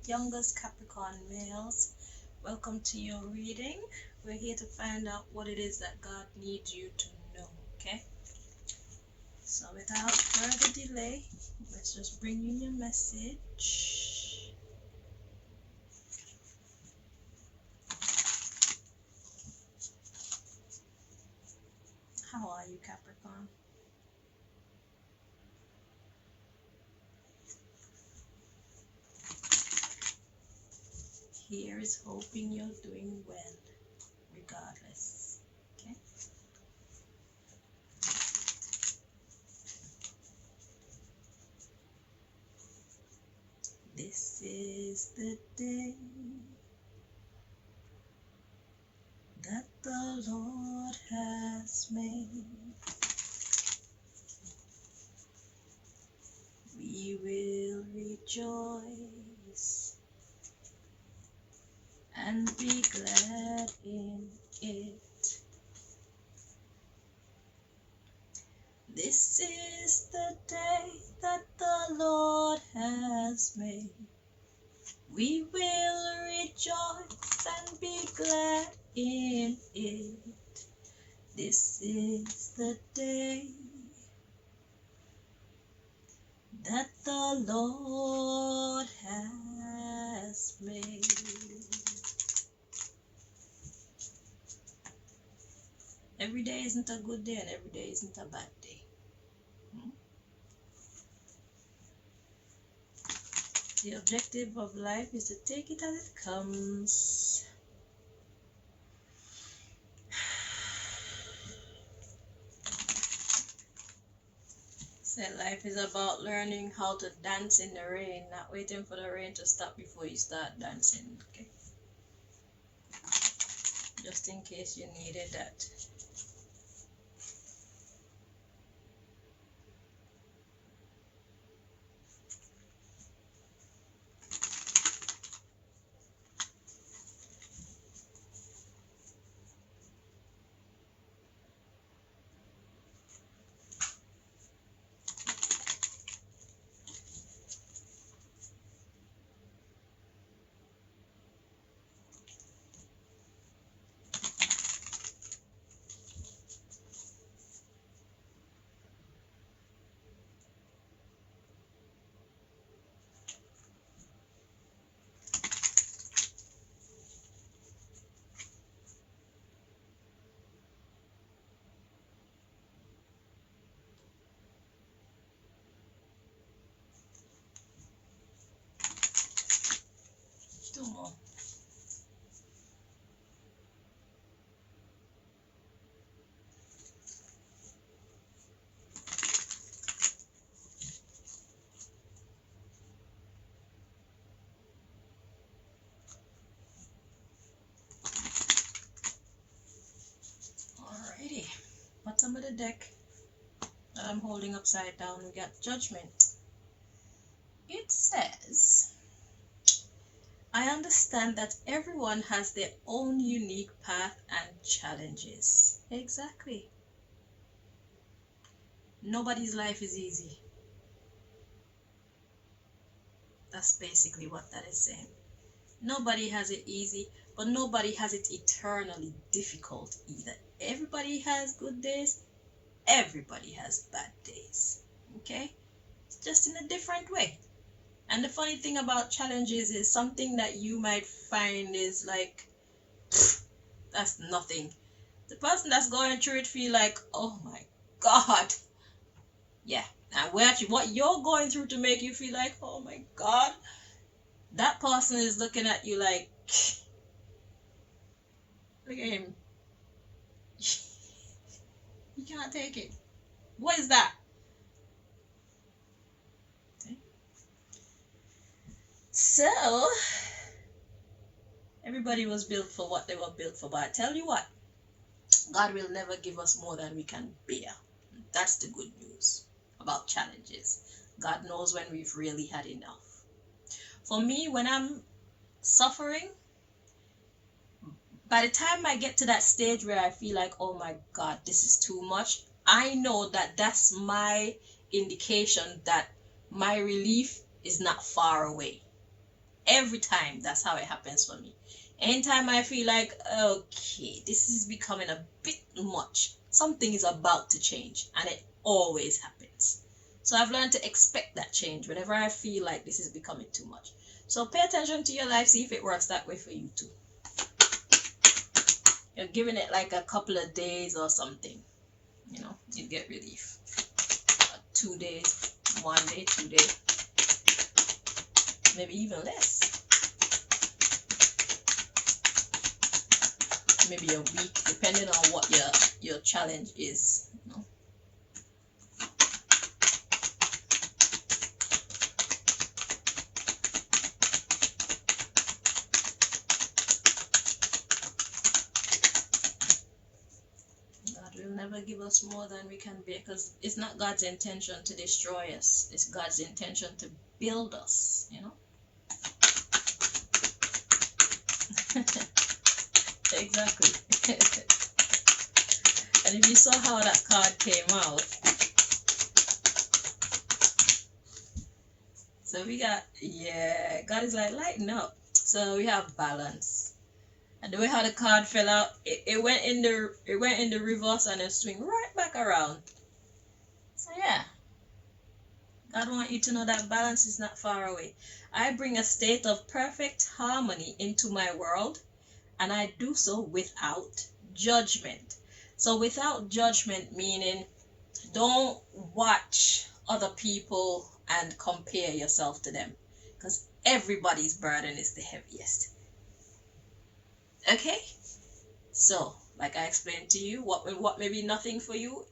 youngest Capricorn males. Welcome to your reading. We're here to find out what it is that God needs you to know, okay? So without further delay, let's just bring you your message. How are you, Capricorn? Here is hoping you're doing well, regardless. Okay? This is the day that the Lord has made. We will rejoice and be glad in it. This is the day that the Lord has made. We will rejoice and be glad in it. This is the day that the Lord has made. Every day isn't a good day and every day isn't a bad day. The objective of life is to take it as it comes. So life is about learning how to dance in the rain, not waiting for the rain to stop before you start dancing, okay? Just in case you needed that. Two more. Alrighty. Bottom of the deck that I'm holding upside down, we got Judgment. It says, I understand that everyone has their own unique path and challenges. Exactly. Nobody's life is easy. That's basically what that is saying. Nobody has it easy, but nobody has it eternally difficult either. Everybody has good days, everybody has bad days. Okay? It's just in a different way. And the funny thing about challenges is something that you might find is like, that's nothing. The person that's going through it feel like, oh my God. Yeah. And what you're going through to make you feel like, oh my God, that person is looking at you like, look at him. You can't take it. What is that? Okay. So, everybody was built for what they were built for. But I tell you what, God will never give us more than we can bear. That's the good news about challenges. God knows when we've really had enough. For me, when I'm suffering, by the time I get to that stage where I feel like, oh my God, this is too much, I know that that's my indication that my relief is not far away. every time that's how it happens for me. Anytime I feel like, okay, this is becoming a bit much, something is about to change, and it always happens. So I've learned to expect that change whenever I feel like this is becoming too much. So pay attention to your life, see if it works that way for you too. You're giving it like a couple of days or something, you know, you get relief. 2 days, 1 day, 2 days, maybe even less. Maybe a week, depending on what your challenge is, you know. God will never give us more than we can bear, because it's not God's intention to destroy us. It's God's intention to build us, you know. Exactly. And if you saw how that card came out, so we got, yeah, God is like, lighten up. So we have balance. And the way how the card fell out, it went in the reverse and then swing right back around. So yeah, God wants you to know that balance is not far away. I bring a state of perfect harmony into my world, and I do so without judgment. So without judgment meaning, don't watch other people and compare yourself to them, because everybody's burden is the heaviest. Okay, so like I explained to you, what may be nothing for you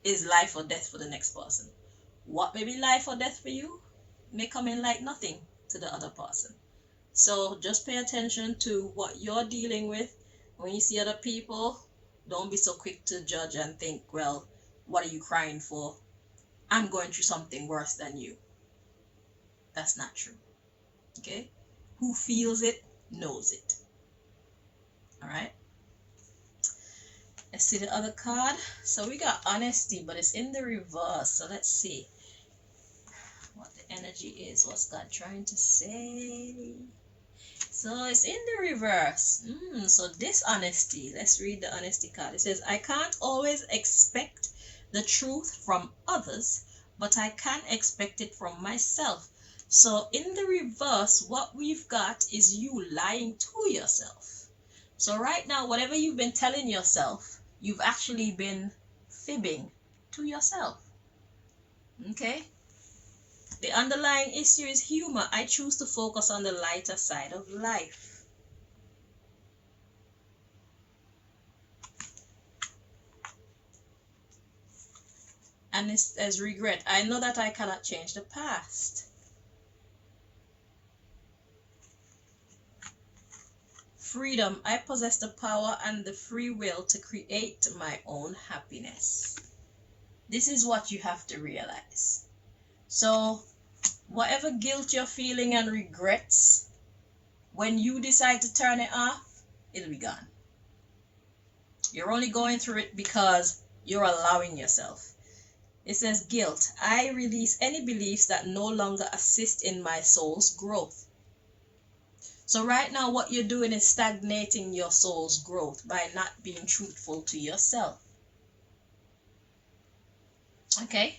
is life or death for the next person. What may be life or death for you may come in like nothing to the other person. So just pay attention to what you're dealing with. When you see other people, don't be so quick to judge and think, well, what are you crying for? I'm going through something worse than you. That's not true. Okay? Who feels it knows it. All right? Let's see the other card. So we got honesty, but it's in the reverse. So let's see what the energy is. What's God trying to say? So it's in the reverse. So dishonesty. Let's read the honesty card. It says, I can't always expect the truth from others, but I can expect it from myself. So in the reverse, what we've got is you lying to yourself. So right now, whatever you've been telling yourself, you've actually been fibbing to yourself. Okay? The underlying issue is humor. I choose to focus on the lighter side of life. And it's as regret. I know that I cannot change the past. Freedom. I possess the power and the free will to create my own happiness. This is what you have to realize. So, whatever guilt you're feeling and regrets, when you decide to turn it off, it'll be gone. You're only going through it because you're allowing yourself. It says guilt. I release any beliefs that no longer assist in my soul's growth. So right now what you're doing is stagnating your soul's growth by not being truthful to yourself. Okay?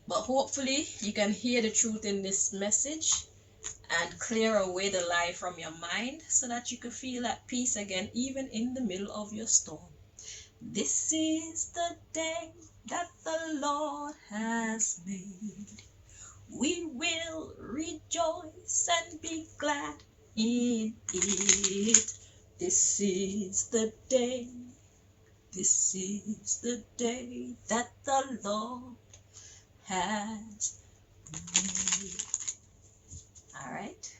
But hopefully you can hear the truth in this message and clear away the lie from your mind so that you can feel at peace again, even in the middle of your storm. This is the day that the Lord has made. We will rejoice and be glad in it. This is the day. This is the day that the Lord has made. All right.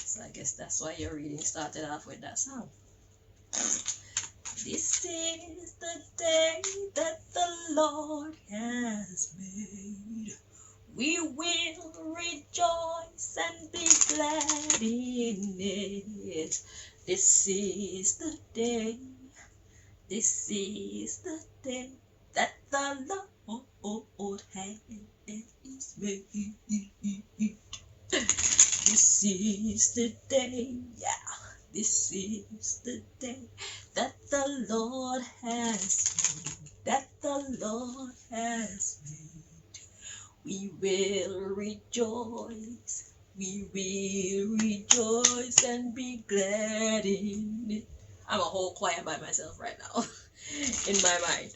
So I guess that's why your reading started off with that song. This is the day that the Lord has made. We will rejoice and be glad in it. This is the day. This is the day that the Lord has made. This is the day, yeah. This is the day that the Lord has made. That the Lord has made. We will rejoice. We will rejoice and be glad in it. I'm a whole choir by myself right now in my mind.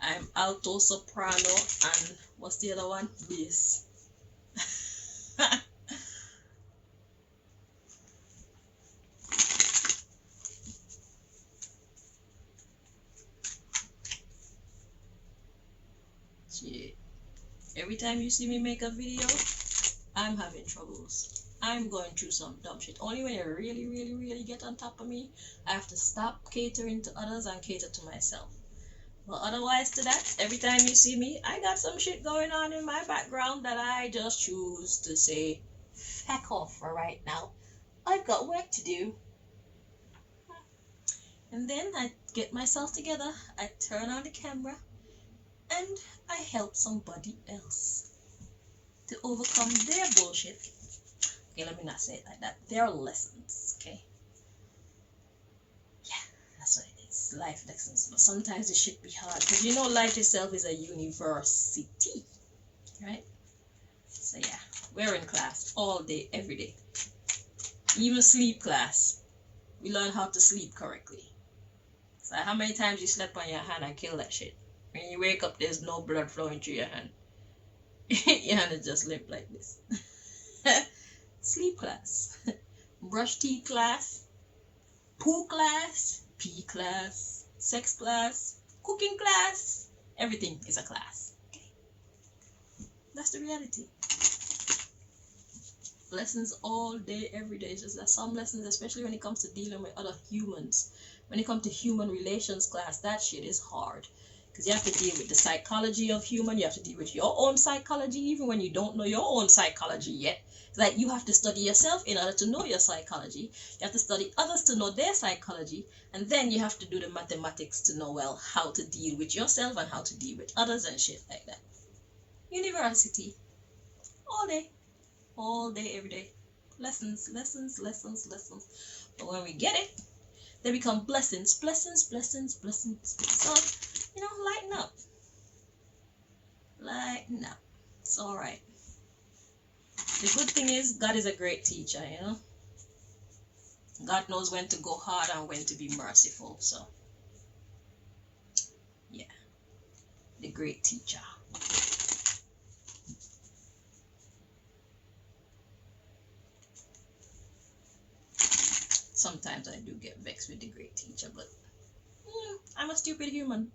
I'm alto, soprano, and what's the other one? Bass. Shit. Every time you see me make a video, I'm having troubles. I'm going through some dumb shit. Only when you really, really, really get on top of me, I have to stop catering to others and cater to myself. But otherwise to that, every time you see me, I got some shit going on in my background that I just choose to say, feck off for right now. I've got work to do. And then I get myself together, I turn on the camera, and I help somebody else to overcome their bullshit. Okay, let me not say it like that. Their lessons, okay? Yeah, that's what it is. Life lessons. But sometimes it should be hard. Because you know life itself is a university. Right? So yeah, we're in class all day, every day. Even sleep class. We learn how to sleep correctly. So how many times you slept on your hand and kill that shit? When you wake up, there's no blood flowing through your hand. Your hand is just limp like this. Sleep class. Brush teeth class. Poo class. Pee class. Sex class. Cooking class. Everything is a class. Okay. That's the reality. Lessons all day, every day. It's just that some lessons, especially when it comes to dealing with other humans. When it comes to human relations class, that shit is hard. Because you have to deal with the psychology of human. You have to deal with your own psychology, even when you don't know your own psychology yet. It's like you have to study yourself in order to know your psychology. You have to study others to know their psychology. And then you have to do the mathematics to know, well, how to deal with yourself and how to deal with others and shit like that. University. All day. All day, every day. Lessons, lessons, lessons, lessons. But when we get it, they become blessings, blessings, blessings, blessings. So, you know, lighten up. Lighten up. It's alright. The good thing is, God is a great teacher, you know. God knows when to go hard and when to be merciful. So, yeah. The great teacher. Sometimes I do get vexed with the great teacher, but I'm a stupid human.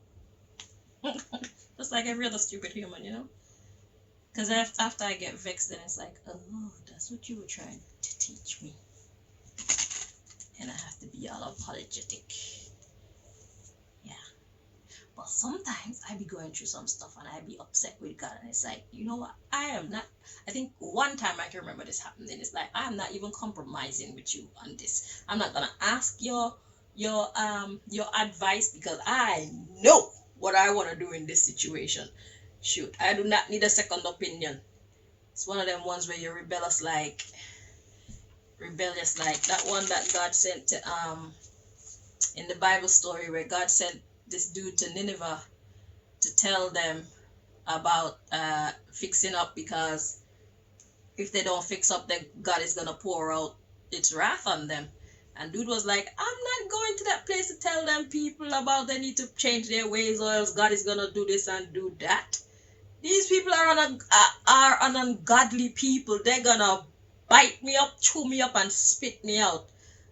Just like every other stupid human, you know? Because after I get vexed, then it's like, oh, that's what you were trying to teach me. And I have to be all apologetic. Yeah. But sometimes I be going through some stuff and I be upset with God. And it's like, you know what? I think one time I can remember this happening. It's like, I am not even compromising with you on this. I'm not going to ask your advice because I know what I want to do in this situation. Shoot, I do not need a second opinion. It's one of them ones where you're rebellious like that one that God sent to in the Bible story where God sent this dude to Nineveh to tell them about fixing up, because if they don't fix up, then God is gonna pour out its wrath on them. And dude was like, I'm not going to that place to tell them people about they need to change their ways or else God is gonna do this and do that. These people are an ungodly people. They're gonna bite me up, chew me up, and spit me out.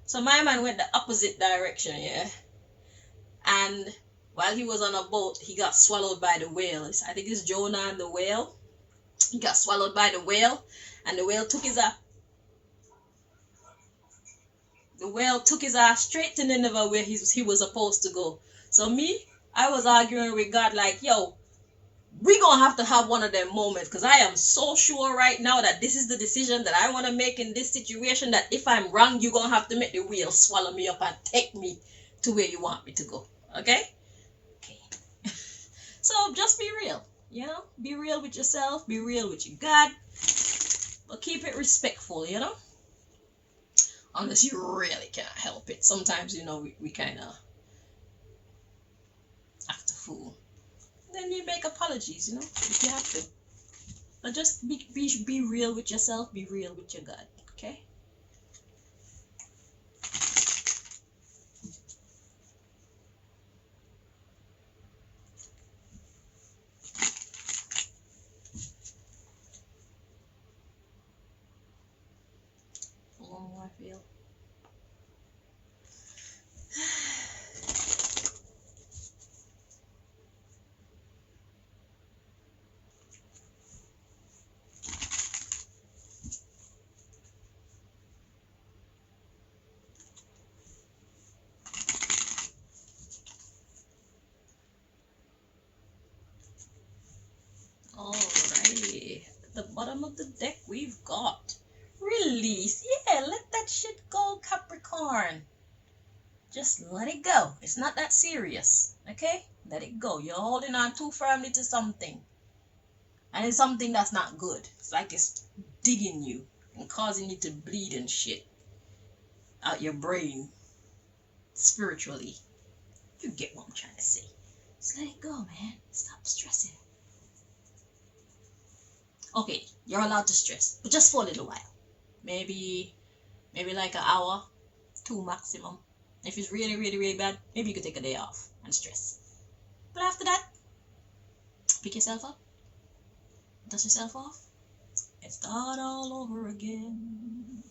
So my man went the opposite direction, yeah. And while he was on a boat, he got swallowed by the whale. I think it's Jonah and the whale. He got swallowed by the whale, and the whale took his ass straight to Nineveh where he was supposed to go. So me, I was arguing with God like, yo, we gonna have one of them moments, because I am so sure right now that this is the decision that I want to make in this situation, that if I'm wrong, you're gonna have to make the whale swallow me up and take me to where you want me to go. Okay? Okay. So just be real, you know? Be real with yourself, be real with your God, but keep it respectful, you know? Unless you really can't help it. Sometimes, you know, we kind of act a fool. Then you make apologies, you know, if you have to. But just be real with yourself, be real with your God, okay? Oh, I feel. Alrighty. At the bottom of the deck, we've got release. Yeah, let that shit go, Capricorn. Just let it go. It's not that serious. Okay? Let it go. You're holding on too firmly to something. And it's something that's not good. It's like it's digging you and causing you to bleed and shit out your brain spiritually. You get what I'm trying to say. Just let it go, man. Stop stressing. Okay, you're allowed to stress, but just for a little while. Maybe like an hour, 2 maximum. If it's really, really, really bad, maybe you could take a day off and stress. But after that, pick yourself up, dust yourself off, and start all over again.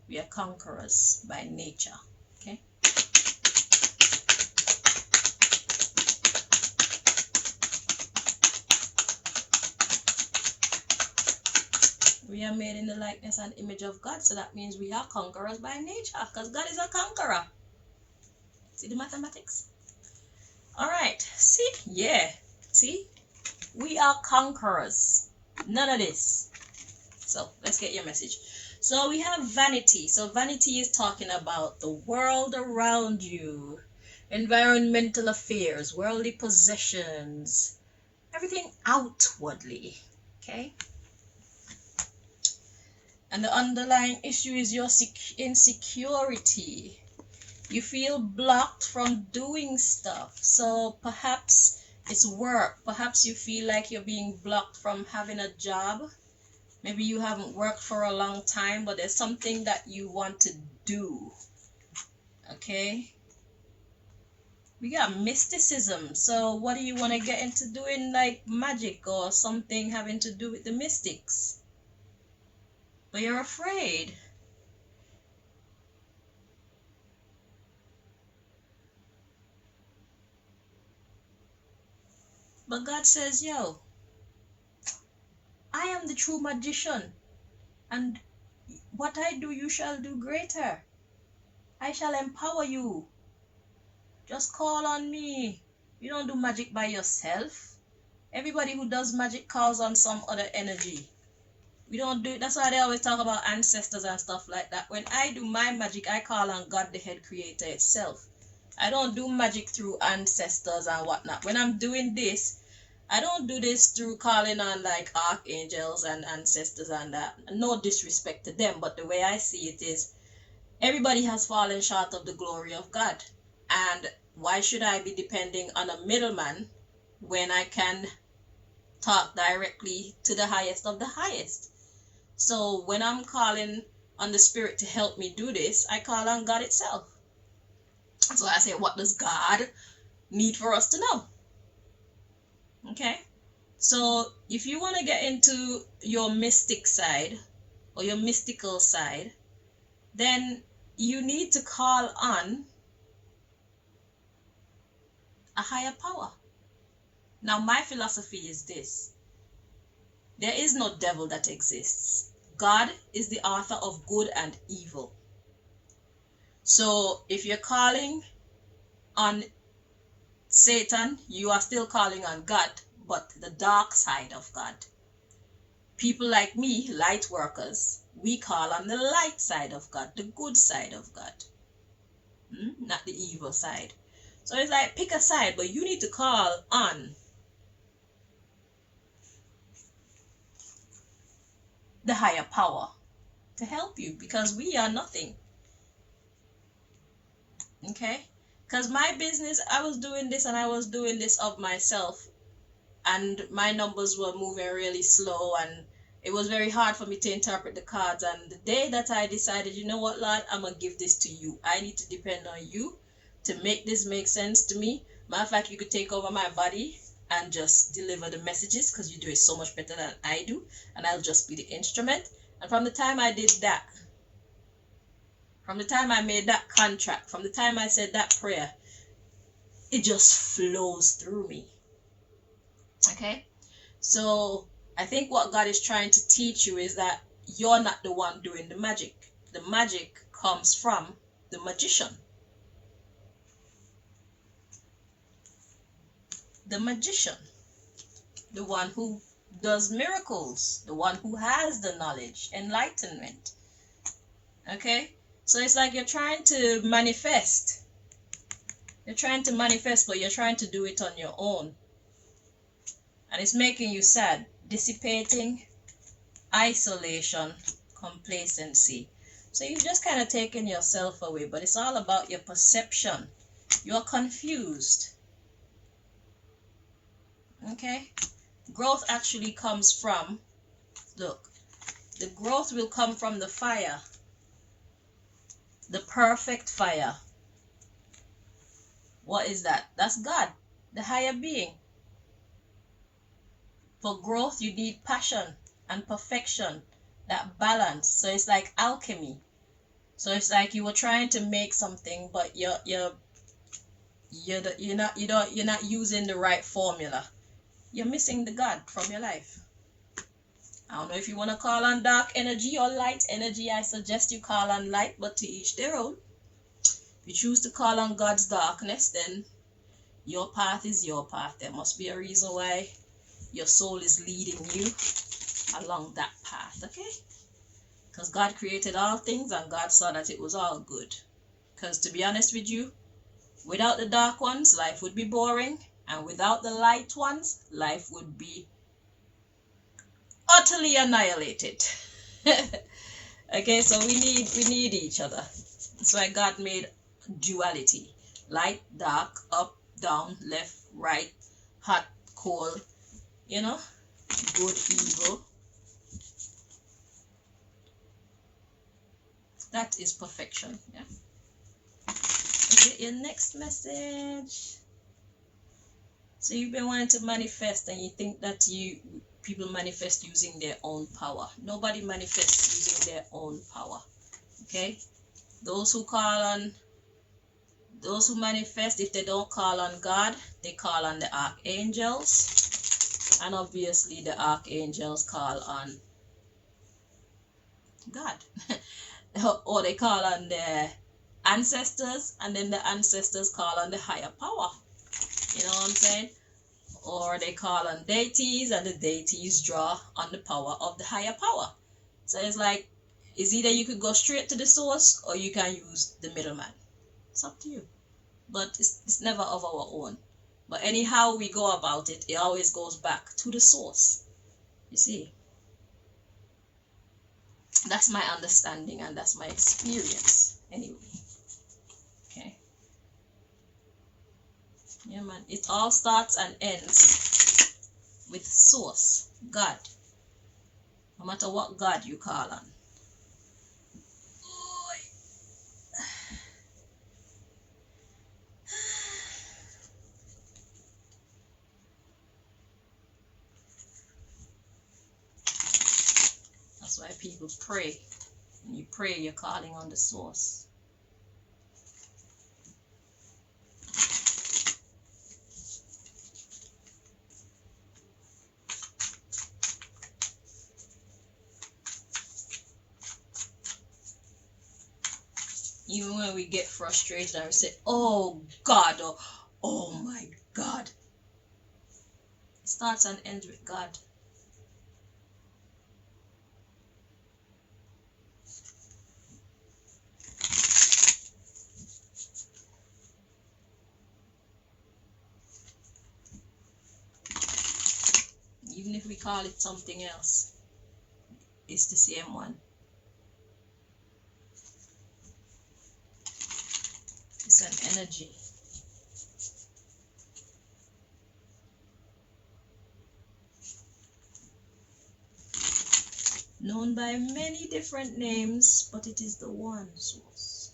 We are conquerors by nature, okay? We are made in the likeness and image of God, so that means we are conquerors by nature, because God is a conqueror. See the mathematics? Alright, see? Yeah. See? We are conquerors. None of this. So, let's get your message. So, we have vanity. So, vanity is talking about the world around you, environmental affairs, worldly possessions, everything outwardly. Okay? And the underlying issue is your insecurity. You feel blocked from doing stuff. So perhaps it's work. Perhaps you feel like you're being blocked from having a job. Maybe you haven't worked for a long time, but there's something that you want to do. Okay? We got mysticism. So what do you want to get into doing, like magic or something having to do with the mystics? But you're afraid. But God says, yo, I am the true magician, and what I do you shall do greater. I shall empower you. Just call on me. You don't do magic by yourself. Everybody who does magic calls on some other energy. We don't do it. That's why they always talk about ancestors and stuff like that. When I do my magic, I call on God, the head creator itself. I don't do magic through ancestors and whatnot. When I'm doing this, I don't do this through calling on like archangels and ancestors and that. No disrespect to them, but the way I see it is everybody has fallen short of the glory of God. And why should I be depending on a middleman when I can talk directly to the highest of the highest? So when I'm calling on the spirit to help me do this, I call on God itself. So I say, what does God need for us to know? Okay? So if you want to get into your mystic side or your mystical side, then you need to call on a higher power. Now my philosophy is this: there is no devil that exists. God is the author of good and evil. So if you're calling on Satan, you are still calling on God, but the dark side of God. People like me, light workers, we call on the light side of God, the good side of God. not the evil side. So it's like pick a side, but you need to call on the higher power to help you, because we are nothing. Okay? Because my business, I was doing this and I was doing this of myself, and my numbers were moving really slow, and it was very hard for me to interpret the cards. And the day that I decided, you know what, Lord, I'm gonna give this to you. I need to depend on you to make this make sense to me. Matter of fact, you could take over my body and just deliver the messages, because you do it so much better than I do, and I'll just be the instrument. And from the time I did that, from the time I made that contract, from the time I said that prayer, it just flows through me. Okay? So I think what God is trying to teach you is that you're not the one doing the magic. The magic comes from the magician. The magician. The one who does miracles. The one who has the knowledge, enlightenment. Okay? So it's like you're trying to manifest. You're trying to manifest, but you're trying to do it on your own. And it's making you sad. Dissipating, isolation, complacency. So you've just kind of taken yourself away, but it's all about your perception. You're confused. Okay? Growth actually comes from, look, the growth will come from the fire. The perfect fire. What is that? That's God, the higher being. For growth, you need passion and perfection, that balance. So it's like alchemy. So it's like you were trying to make something, but you're not using the right formula. You're missing the God from your life. I don't know if you want to call on dark energy or light energy. I suggest you call on light, but to each their own. If you choose to call on God's darkness, then your path is your path. There must be a reason why your soul is leading you along that path, okay? Because God created all things and God saw that it was all good. Because to be honest with you, without the dark ones, life would be boring. And without the light ones, life would be utterly annihilated. Okay, so we need each other. That's why God made duality. Light, dark, up, down, left, right, hot, cold, you know, good, evil. That is perfection. Yeah. Okay, your next message. So you've been wanting to manifest, and you think that people manifest using their own power. Nobody manifests using their own power. Okay? Those who manifest, if they don't call on God, they call on the archangels. And obviously the archangels call on God. Or they call on their ancestors, and then the ancestors call on the higher power. You know what I'm saying? Or they call on deities, and the deities draw on the power of the higher power. So it's like, it's either you could go straight to the source, or you can use the middleman. It's up to you. But it's never of our own. But anyhow we go about it, it always goes back to the source. You see? That's my understanding, and that's my experience. Anyway. Okay. Yeah, man. It all starts and ends with source, God. No matter what God you call on. That's why people pray. When you pray, you're calling on the source. Even when we get frustrated and we say, oh God, or oh my God. It starts and ends with God. if we call it something else, it's the same one. It's an energy. Known by many different names, but it is the one source.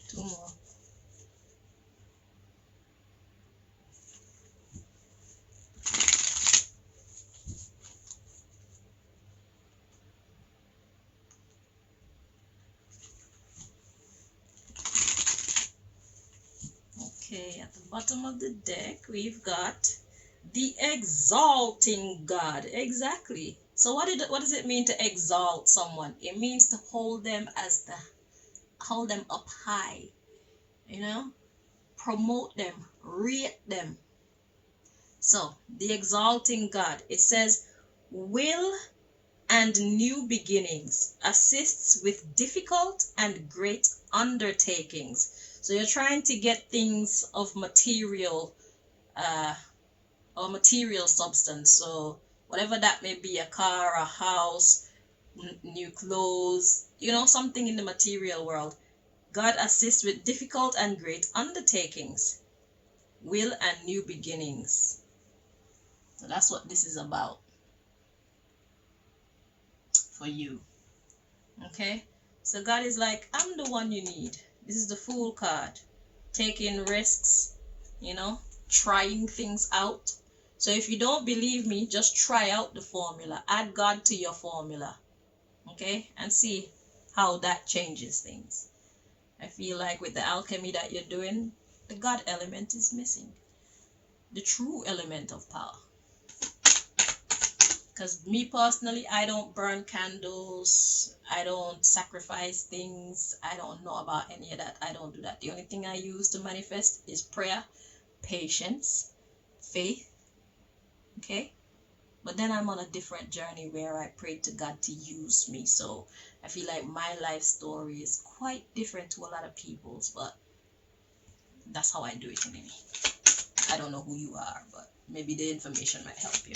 Two more. Okay, at the bottom of the deck, we've got the exalting God. Exactly. So what does it mean to exalt someone? It means to hold them up high, you know, promote them, rate them. So the exalting God, it says, will and new beginnings, assists with difficult and great undertakings. So you're trying to get things of material or material substance. So whatever that may be, a car, a house, new clothes, something in the material world. God assists with difficult and great undertakings, will and new beginnings. So that's what this is about for you. Okay? So God is like, I'm the one you need. This is the Fool card. Taking risks, trying things out. So if you don't believe me, just try out the formula. Add God to your formula. Okay? And see how that changes things. I feel like with the alchemy that you're doing, the God element is missing. The true element of power. Because me personally, I don't burn candles. I don't sacrifice things. I don't know about any of that. I don't do that. The only thing I use to manifest is prayer, patience, faith. Okay? But then I'm on a different journey where I pray to God to use me. So I feel like my life story is quite different to a lot of people's. But that's how I do it anyway. I don't know who you are, but maybe the information might help you.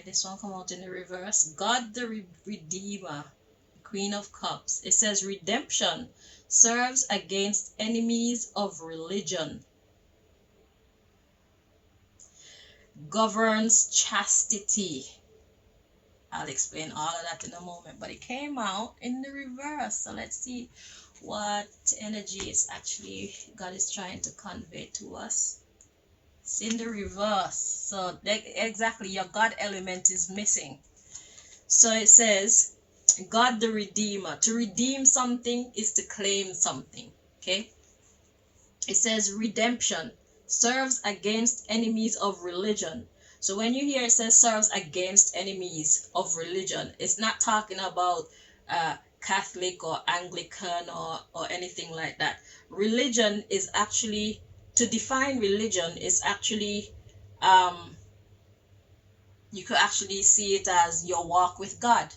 This one come out in the reverse. God the Redeemer, Queen of Cups. It says redemption serves against enemies of religion. Governs chastity. I'll explain all of that in a moment, but it came out in the reverse. So let's see what energy is actually God is trying to convey to us. It's in the reverse. So exactly, your God element is missing. So it says, God the Redeemer. To redeem something is to claim something. Okay? It says redemption serves against enemies of religion. So when you hear it says serves against enemies of religion, it's not talking about Catholic or Anglican or anything like that. Religion is actually, to define religion is actually, you could actually see it as your walk with God.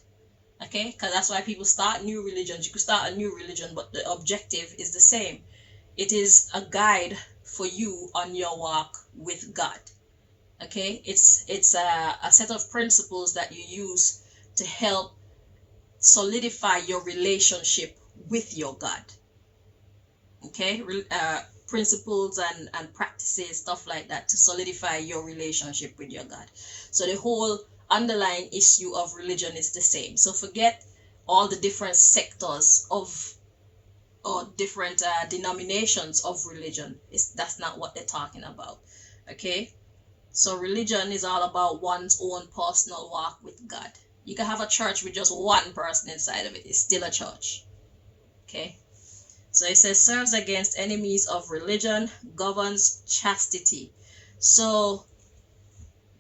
Okay? Because that's why people start new religions. You could start a new religion, but the objective is the same. It is a guide for you on your walk with God. Okay? It's a set of principles that you use to help solidify your relationship with your God. Okay? Principles and practices, stuff like that, to solidify your relationship with your God. So the whole underlying issue of religion is the same. So forget all the different sectors of or different denominations of religion. That's not what they're talking about. Okay? So religion is all about one's own personal walk with God. You can have a church with just one person inside of it. It's still a church. Okay. So it says serves against enemies of religion, governs chastity. So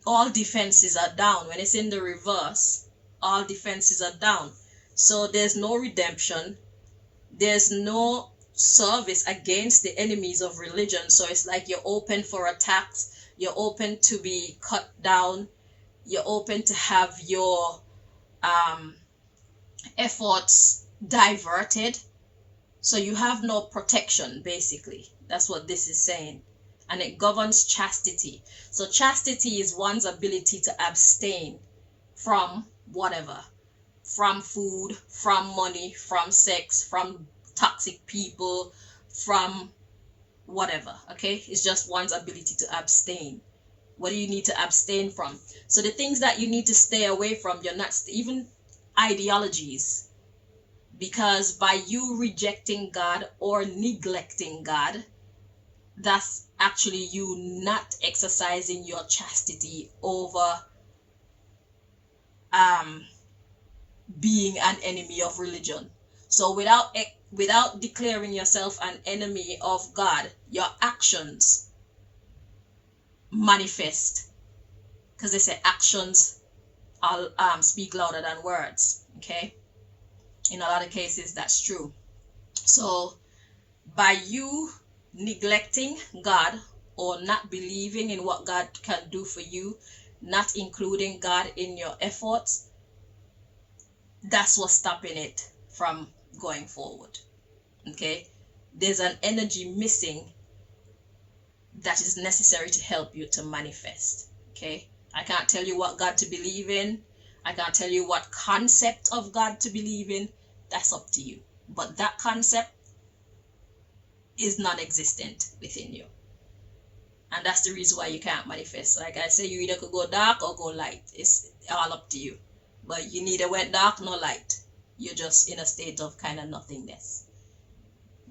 all defenses are down. When it's in the reverse, all defenses are down. So there's no redemption. There's no service against the enemies of religion. So it's like you're open for attacks. You're open to be cut down. You're open to have your efforts diverted. So you have no protection, basically. That's what this is saying. And it governs chastity. So chastity is one's ability to abstain from whatever. From food, from money, from sex, from toxic people, from whatever. Okay? It's just one's ability to abstain. What do you need to abstain from? So the things that you need to stay away from, you're not, even ideologies. Because by you rejecting God or neglecting God, that's actually you not exercising your chastity over being an enemy of religion. So without declaring yourself an enemy of God, your actions manifest. Because they say actions are, speak louder than words. Okay? In a lot of cases, that's true. So by you neglecting God or not believing in what God can do for you, not including God in your efforts, that's what's stopping it from going forward. Okay? There's an energy missing that is necessary to help you to manifest. Okay? I can't tell you what God to believe in. I can't tell you what concept of God to believe in. That's up to you. But that concept is non-existent within you. And that's the reason why you can't manifest. Like I say, you either could go dark or go light. It's all up to you. But you neither went dark nor light. You're just in a state of kind of nothingness.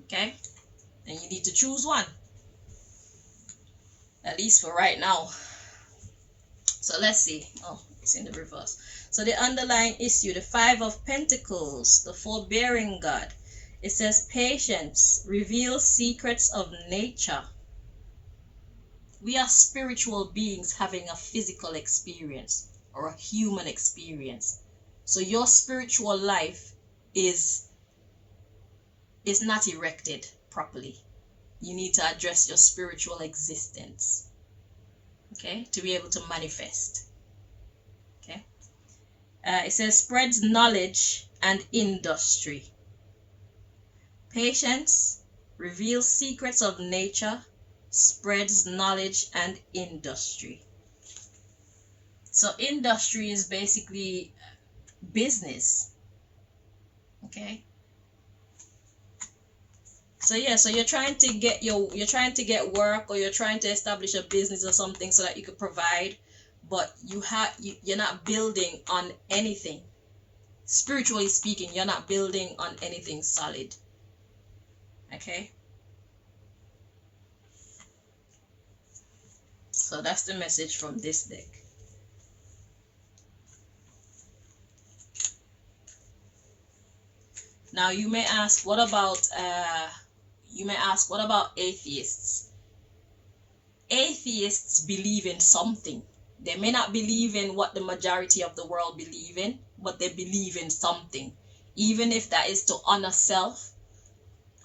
Okay? And you need to choose one. At least for right now. So let's see. Oh, it's in the reverse. So the underlying issue, the 5 of Pentacles, the forbearing God. It says patience reveals secrets of nature. We are spiritual beings having a physical experience or a human experience. So your spiritual life is not erected properly. You need to address your spiritual existence. Okay? To be able to manifest. Okay? It says spreads knowledge and industry. Patience reveals secrets of nature, spreads knowledge and industry. So industry is basically business. Okay? So yeah, so you're trying to get work, or you're trying to establish a business or something so that you could provide, but you're not building on anything. Spiritually speaking, you're not building on anything solid. Okay? So that's the message from this deck. Now you may ask, what about atheists? Atheists believe in something. They may not believe in what the majority of the world believe in, but they believe in something. Even if that is to honor self,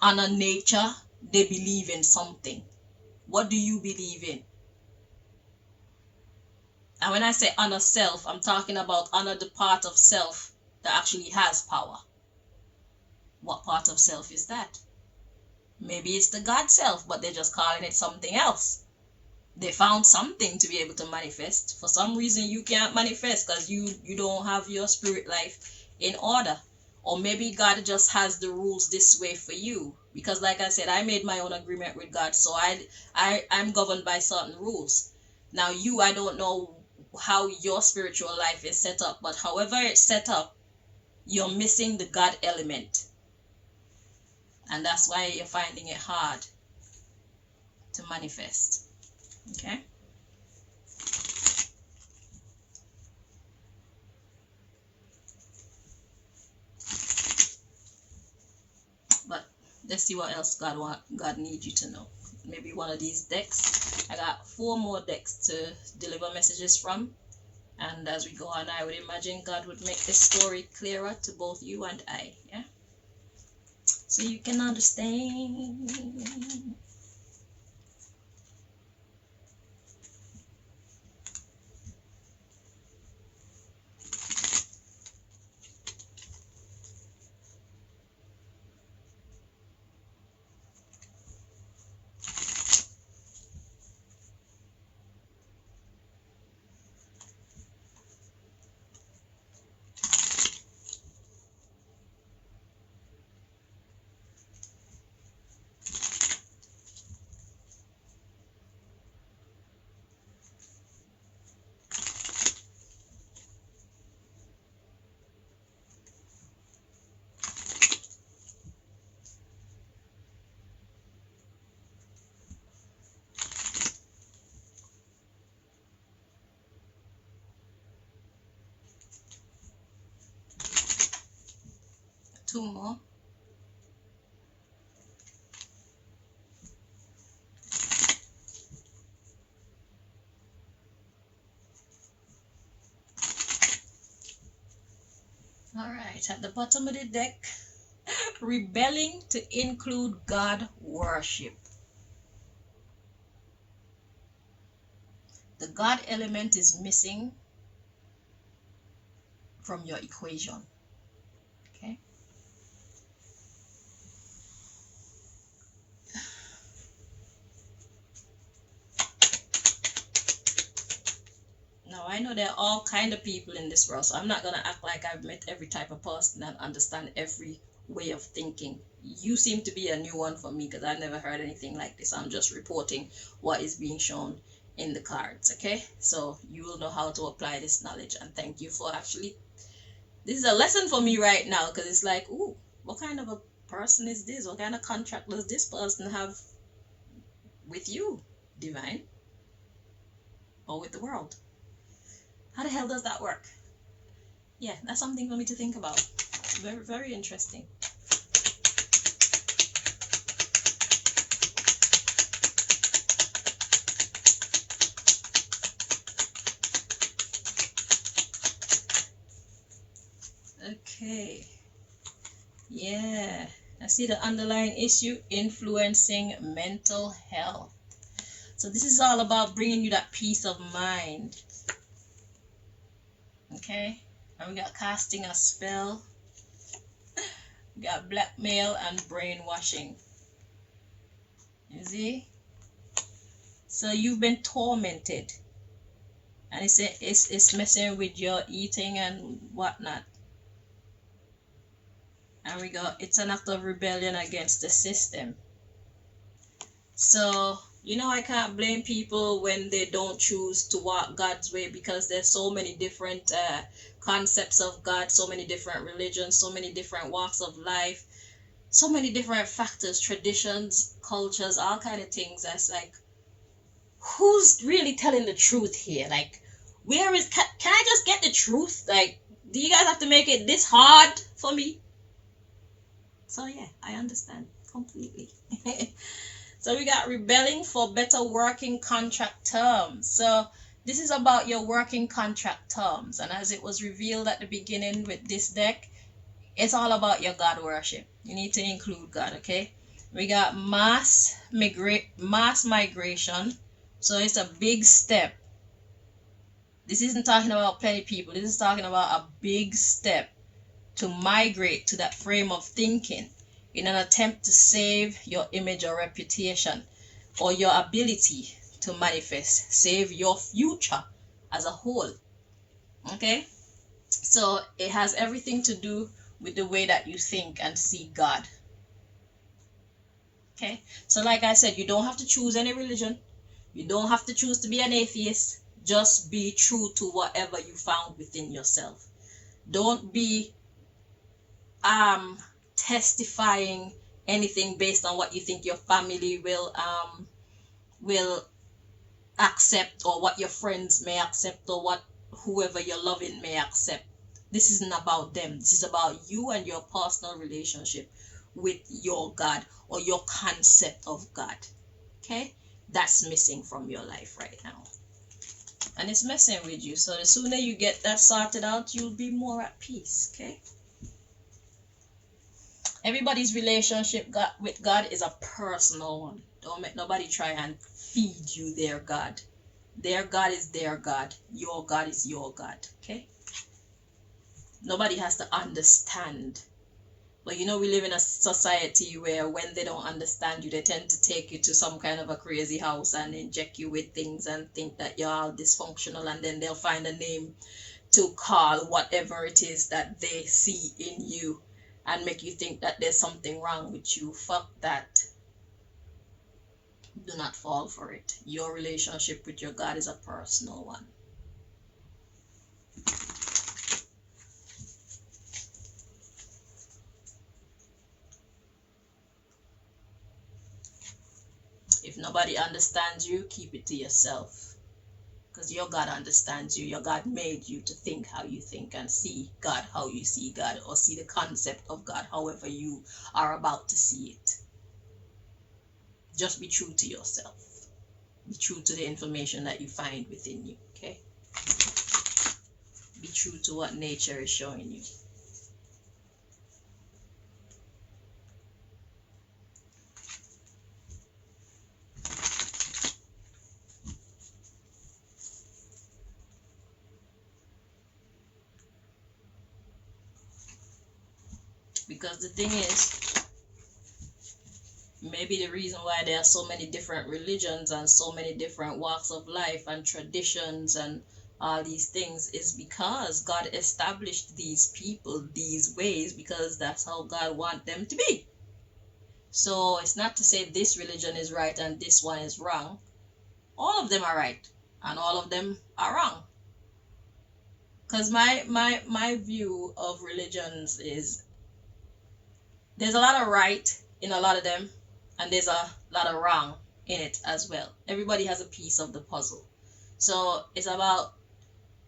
honor nature, they believe in something. What do you believe in? And when I say honor self, I'm talking about honor the part of self that actually has power. What part of self is that? Maybe it's the God self, but they're just calling it something else. They found something to be able to manifest. For some reason, you can't manifest because you don't have your spirit life in order. Or maybe God just has the rules this way for you. Because like I said, I made my own agreement with God. So I'm governed by certain rules. Now I don't know how your spiritual life is set up. But however it's set up, you're missing the God element. And that's why you're finding it hard to manifest. Okay? Let's see what else God needs you to know. Maybe one of these decks. I got 4 more decks to deliver messages from. And as we go on, I would imagine God would make this story clearer to both you and I. Yeah. So you can understand. 2 more. All right, at the bottom of the deck, rebelling to include God worship. The God element is missing from your equation. Okay. Now I know there are all kind of people in this world, so I'm not gonna act like I've met every type of person and understand every way of thinking. You seem to be a new one for me because I've never heard anything like this. I'm just reporting what is being shown in the cards. Okay, so you will know how to apply this knowledge, and thank you for actually, this is a lesson for me right now, because it's like, ooh, what kind of a person is this? What kind of contract does this person have with you, divine, or with the world? How the hell does that work? Yeah, that's something for me to think about. Very, very interesting. Okay. Yeah. I see the underlying issue, influencing mental health. So this is all about bringing you that peace of mind. Okay. And we got casting a spell. We got blackmail and brainwashing. You see? So you've been tormented. And it's messing with your eating and whatnot. And we got, it's an act of rebellion against the system. So, you know, I can't blame people when they don't choose to walk God's way, because there's so many different concepts of God, so many different religions, so many different walks of life, so many different factors, traditions, cultures, all kind of things. That's like, who's really telling the truth here? Like, where is, can I just get the truth? Like, do you guys have to make it this hard for me? So yeah, I understand completely. So we got rebelling for better working contract terms. So this is about your working contract terms. And as it was revealed at the beginning with this deck, it's all about your God worship. You need to include God, okay? We got mass migration. So it's a big step. This isn't talking about plenty people. This is talking about a big step to migrate to that frame of thinking in an attempt to save your image or reputation, or your ability to manifest, save your future as a whole. Okay? So it has everything to do with the way that you think and see God. Okay? So like I said, you don't have to choose any religion. You don't have to choose to be an atheist. Just be true to whatever you found within yourself. Don't be testifying anything based on what you think your family will accept, or what your friends may accept, or what whoever you're loving may accept. This isn't about them. This is about you and your personal relationship with your God or your concept of God. Okay? That's missing from your life right now. And it's messing with you. So the sooner you get that sorted out, you'll be more at peace. Okay? Everybody's relationship with God is a personal one. Don't make nobody try and feed you their God. Their God is their God. Your God is your God. Okay? Nobody has to understand. But you know, we live in a society where when they don't understand you, they tend to take you to some kind of a crazy house and inject you with things and think that you're all dysfunctional, and then they'll find a name to call whatever it is that they see in you and make you think that there's something wrong with you. Fuck that. Do not fall for it. Your relationship with your God is a personal one. If nobody understands you, keep it to yourself. Because your God understands you. Your God made you to think how you think and see God how you see God, or see the concept of God however you are about to see it. Just be true to yourself. Be true to the information that you find within you. Okay? Be true to what nature is showing you. Because the thing is, maybe the reason why there are so many different religions and so many different walks of life and traditions and all these things is because God established these people these ways, because that's how God wants them to be. So it's not to say this religion is right and this one is wrong. All of them are right and all of them are wrong. Because my view of religions is, there's a lot of right in a lot of them, and there's a lot of wrong in it as well. Everybody has a piece of the puzzle. So it's about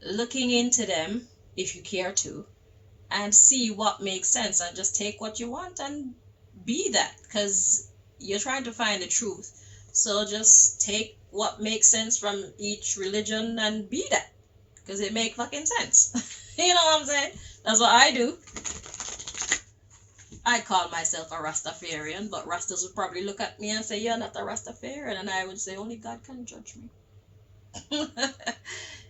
looking into them, if you care to, and see what makes sense, and just take what you want and be that, because you're trying to find the truth. So just take what makes sense from each religion and be that, because it makes fucking sense. You know what I'm saying? That's what I do. I call myself a Rastafarian, but Rastas would probably look at me and say, you're not a Rastafarian. And I would say, only God can judge me.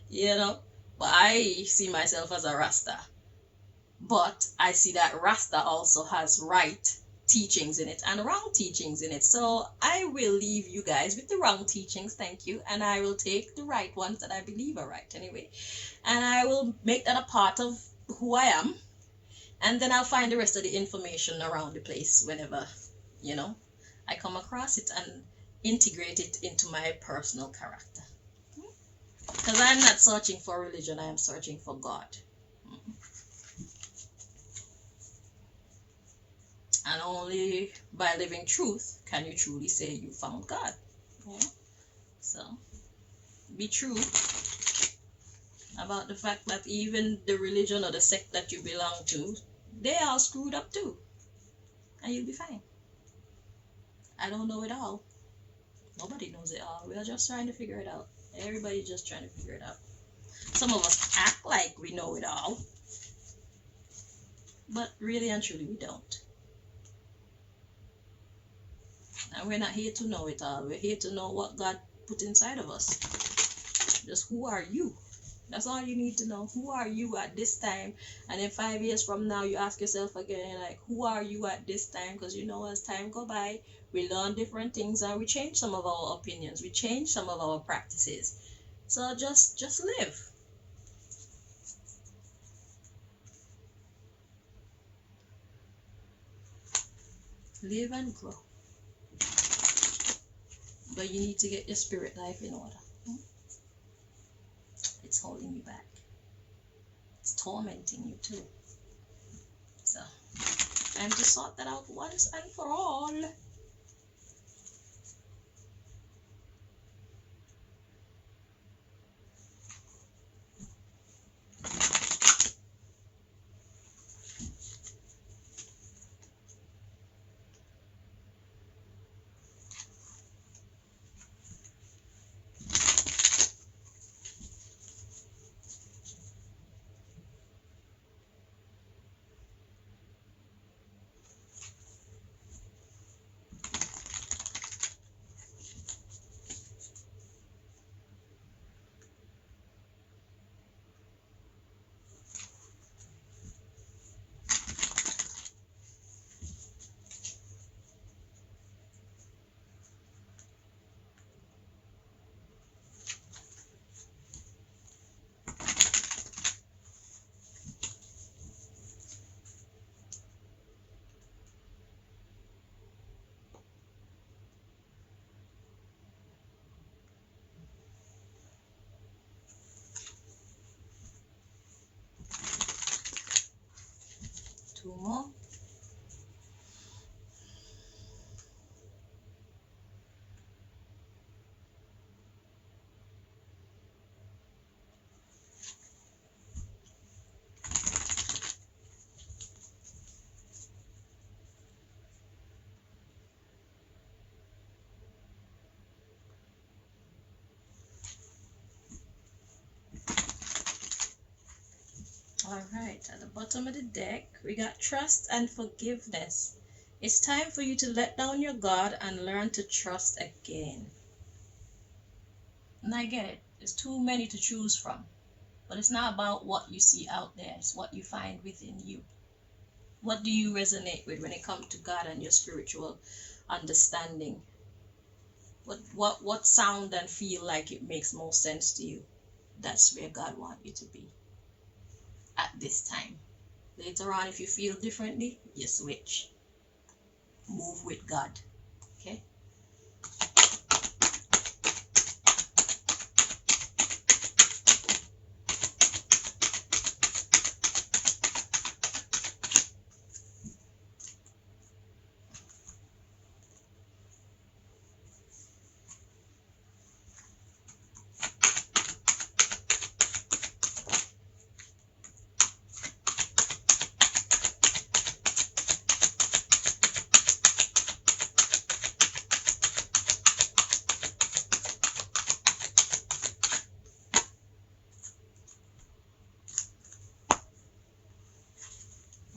You know? But I see myself as a Rasta. But I see that Rasta also has right teachings in it and wrong teachings in it. So I will leave you guys with the wrong teachings, thank you. And I will take the right ones that I believe are right anyway. And I will make that a part of who I am. And then I'll find the rest of the information around the place whenever, I come across it and integrate it into my personal character. Because I'm not searching for religion, I am searching for God. And only by living truth can you truly say you found God. So, be true about the fact that even the religion or the sect that you belong to, they are screwed up too. And you'll be fine. I don't know it all. Nobody knows it all. We are just trying to figure it out. Everybody's just trying to figure it out. Some of us act like we know it all. But really and truly, we don't. And we're not here to know it all. We're here to know what God put inside of us. Just who are you? That's all you need to know. Who are you at this time? And then 5 years from now, you ask yourself again, like, who are you at this time? Because as time go by, we learn different things and we change some of our opinions. We change some of our practices. So just live. Live and grow. But you need to get your spirit life in order. It's holding you back. It's tormenting you too. So, time to sort that out once and for all. All right, at the bottom of the deck, we got trust and forgiveness. It's time for you to let down your guard and learn to trust again. And I get it, there's too many to choose from. But it's not about what you see out there, it's what you find within you. What do you resonate with when it comes to God and your spiritual understanding? What sound and feel like it makes most sense to you? That's where God wants you to be at this time. Later on, if you feel differently, you switch. Move with God. Okay?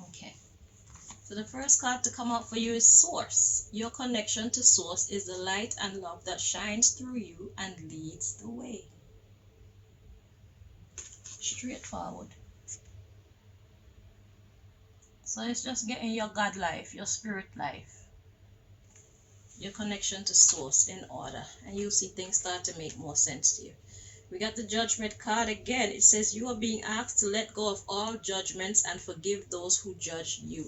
Okay. So the first card to come up for you is Source. Your connection to Source is the light and love that shines through you and leads the way. Straightforward. So it's just getting your God life, your spirit life, your connection to Source in order, and you'll see things start to make more sense to you. We got the Judgment card again. It says you are being asked to let go of all judgments and forgive those who judge you.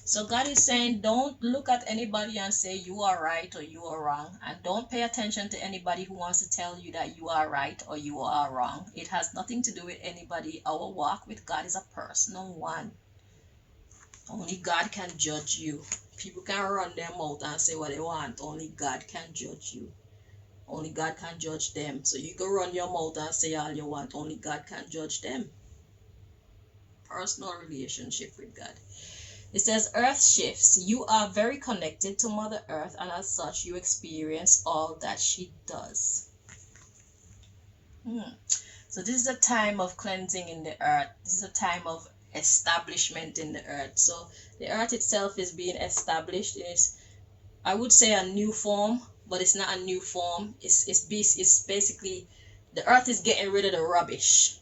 So God is saying, don't look at anybody and say you are right or you are wrong. And don't pay attention to anybody who wants to tell you that you are right or you are wrong. It has nothing to do with anybody. Our walk with God is a personal one. Only God can judge you. People can run their mouth and say what they want. Only God can judge you. Only God can judge them. So you can run your mouth and say all you want. Only God can judge them. Personal relationship with God. It says Earth shifts. You are very connected to Mother Earth, and as such you experience all that she does. So this is a time of cleansing in the earth. This is a time of establishment in the earth. So the earth itself is being established. It is, I would say, a new form, but it's not a new form. It's basically the earth is getting rid of the rubbish.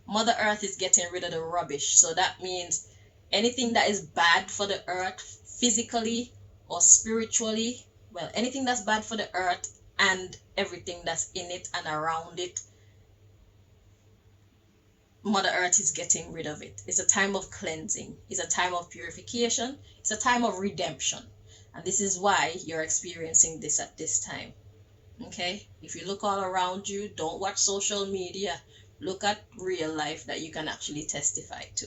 Mother Earth is getting rid of the rubbish. So that means anything that is bad for the earth, physically or spiritually, well, anything that's bad for the earth and everything that's in it and around it, Mother Earth is getting rid of it. It's a time of cleansing. It's a time of purification. It's a time of redemption. And this is why you're experiencing this at this time. Okay? If you look all around you, don't watch social media. Look at real life that you can actually testify to.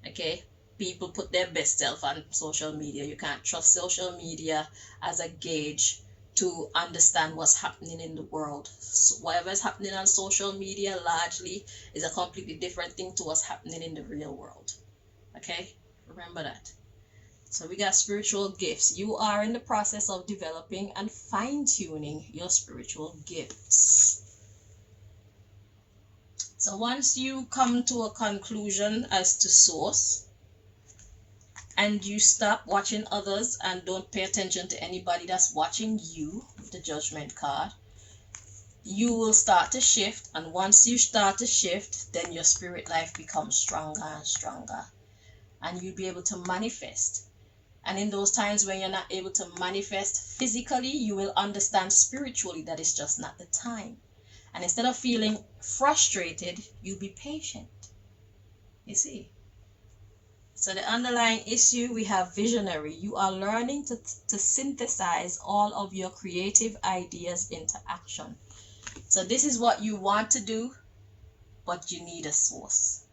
Okay? People put their best self on social media. You can't trust social media as a gauge to understand what's happening in the world. So whatever is happening on social media largely is a completely different thing to what's happening in the real world. Okay? Remember that. So we got spiritual gifts. You are in the process of developing and fine-tuning your spiritual gifts. So once you come to a conclusion as to Source, and you stop watching others and don't pay attention to anybody that's watching you with the Judgment card, you will start to shift. And once you start to shift, then your spirit life becomes stronger and stronger, and you'll be able to manifest. And in those times when you're not able to manifest physically, you will understand spiritually that it's just not the time. And instead of feeling frustrated, you'll be patient. You see? So the underlying issue, we have visionary. You are learning to synthesize all of your creative ideas into action. So this is what you want to do, but you need a source.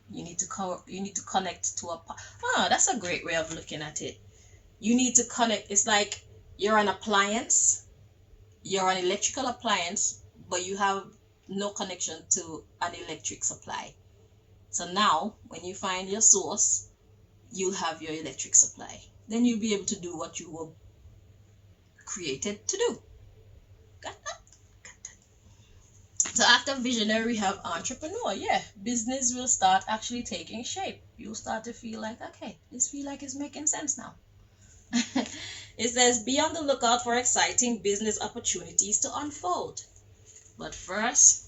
You need to connect to a... that's a great way of looking at it. You need to connect. It's like you're an appliance. You're an electrical appliance, but you have no connection to an electric supply. So now, when you find your source, you'll have your electric supply. Then you'll be able to do what you were created to do. Got that? Got that. So after visionary, we have entrepreneur. Yeah, business will start actually taking shape. You'll start to feel like, okay, this feel like it's making sense now. It says, be on the lookout for exciting business opportunities to unfold. But first,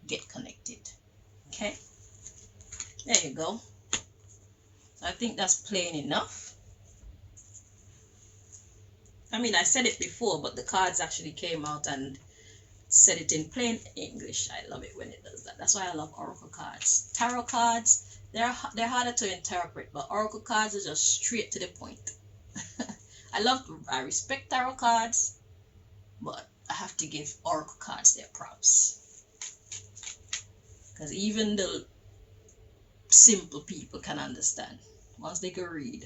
get connected. Okay, there you go. I think that's plain enough. I mean, I said it before, but the cards actually came out and said it in plain English. I love it when it does that. That's why I love oracle cards. Tarot cards, they're harder to interpret, but oracle cards are just straight to the point. I respect tarot cards, but I have to give oracle cards their props. Because even the simple people can understand once they can read.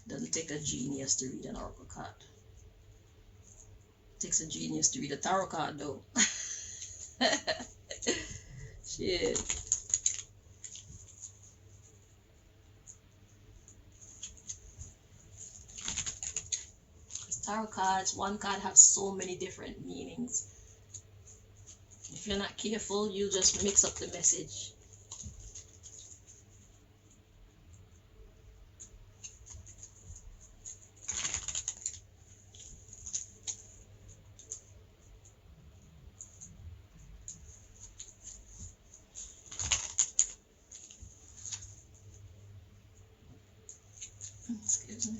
It doesn't take a genius to read an oracle card. It takes a genius to read a tarot card though. Shit. Tarot cards, one card has so many different meanings. If you're not careful, you just mix up the message. Excuse me.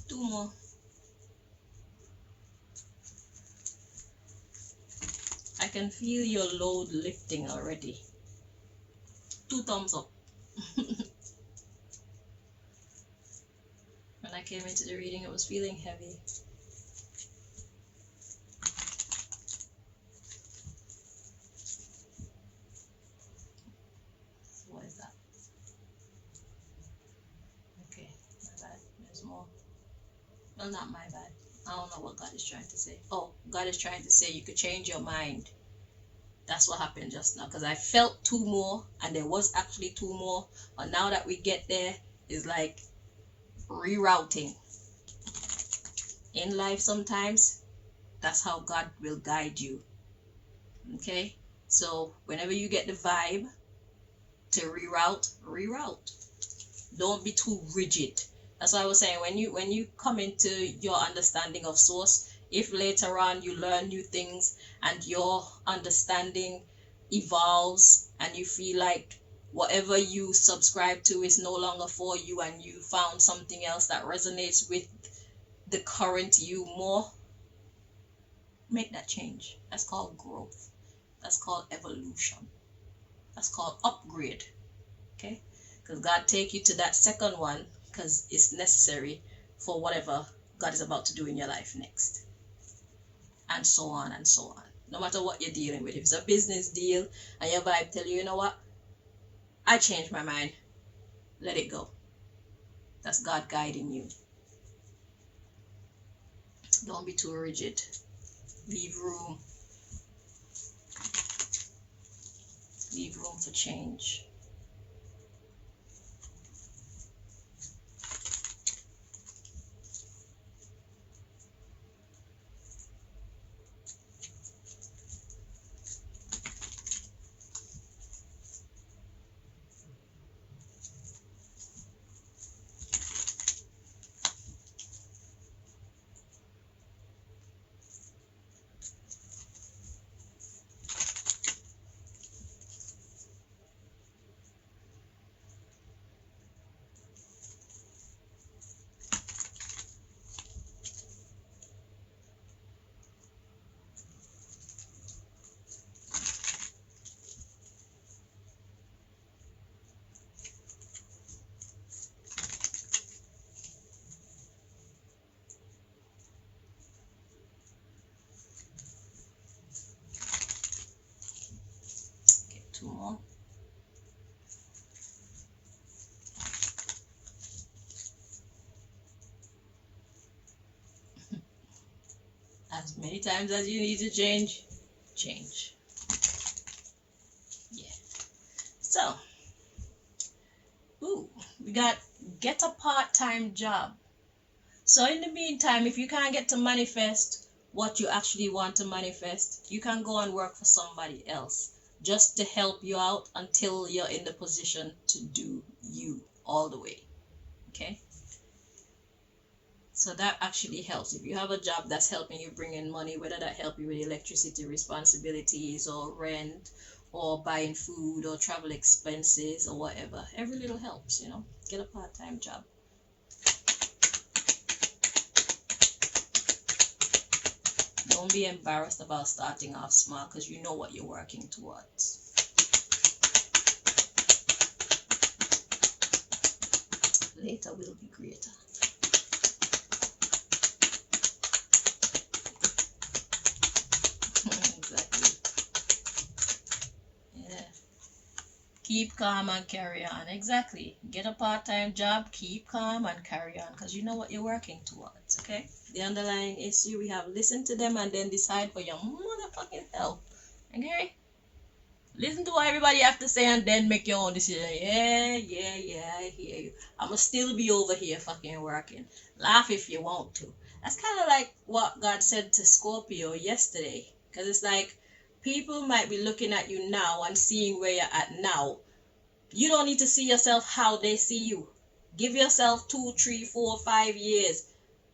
Two more. I can feel your load lifting already. 2 thumbs up. When I came into the reading, it was feeling heavy. So what is that? Okay, my bad. There's more. Well, not my bad. I don't know what God is trying to say. Oh, God is trying to say you could change your mind. That's what happened just now, because I felt 2 more and there was actually 2 more, but now that we get there, it's like rerouting. In life sometimes, that's how God will guide you. Okay, so whenever you get the vibe to reroute. Don't be too rigid. That's why I was saying, when you come into your understanding of source, if later on you learn new things and your understanding evolves and you feel like whatever you subscribe to is no longer for you and you found something else that resonates with the current you more, make that change. That's called growth. That's called evolution. That's called upgrade. Okay, because God take you to that second one because it's necessary for whatever God is about to do in your life next, and so on and so on. No matter what you're dealing with, if it's a business deal and your vibe tell you, you know what, I changed my mind, let it go. That's God guiding you. Don't be too rigid. Leave room. Leave room for change. As many times as you need to change, change. Yeah. So, we got get a part-time job. So in the meantime, if you can't get to manifest what you actually want to manifest, you can go and work for somebody else just to help you out until you're in the position to do you all the way. Okay? So that actually helps. If you have a job that's helping you bring in money, whether that help you with electricity responsibilities or rent or buying food or travel expenses or whatever, every little helps, Get a part-time job. Don't be embarrassed about starting off small because you know what you're working towards. Later will be greater. Exactly. Yeah. Keep calm and carry on. Exactly. Get a part-time job, keep calm and carry on because you know what you're working towards, okay? The underlying issue, we have listen to them and then decide for your motherfucking self. Okay? Listen to what everybody have to say and then make your own decision. Yeah, I hear you. I'ma still be over here fucking working. Laugh if you want to. That's kind of like what God said to Scorpio yesterday. Because it's like, people might be looking at you now and seeing where you're at now. You don't need to see yourself how they see you. Give yourself 2, 3, 4, 5 years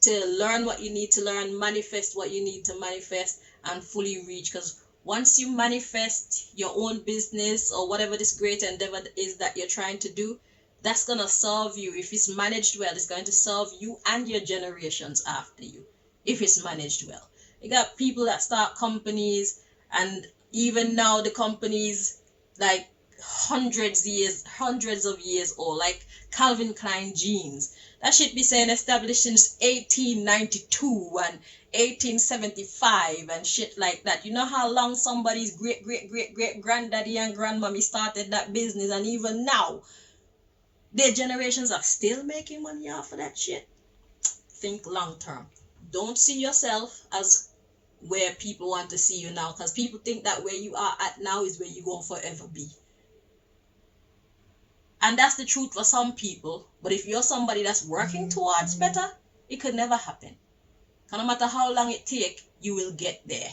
to learn what you need to learn, manifest what you need to manifest, and fully reach. Because once you manifest your own business or whatever this great endeavor is that you're trying to do, that's going to serve you. If it's managed well, it's going to serve you and your generations after you, if it's managed well. You got people that start companies, and even now the companies, like hundreds of years old, like Calvin Klein jeans. That shit be saying established since 1892 and 1875 and shit like that. You know how long somebody's great granddaddy and grandmommy started that business, and even now their generations are still making money off of that shit. Think long term. Don't see yourself as where people want to see you now, because people think that where you are at now is where you're going to forever be. And that's the truth for some people. But if you're somebody that's working towards better, it could never happen. No matter how long it take, you will get there.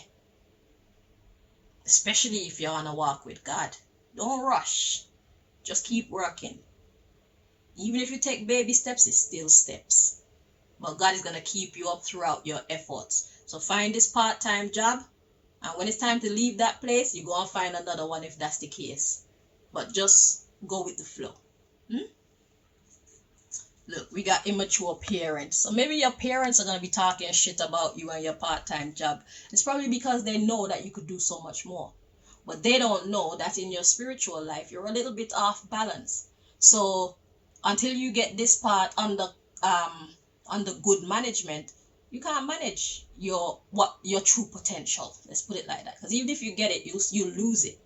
Especially if you're on a walk with God. Don't rush. Just keep working. Even if you take baby steps, it's still steps. But God is going to keep you up throughout your efforts. So find this part-time job. And when it's time to leave that place, you go and find another one if that's the case. But just go with the flow. Look, we got immature parents. So maybe your parents are going to be talking shit about you and your part-time job. It's probably because they know that you could do so much more. But they don't know that in your spiritual life, you're a little bit off balance. So until you get this part under good management, you can't manage your true potential. Let's put it like that. Because even if you get it, you lose it.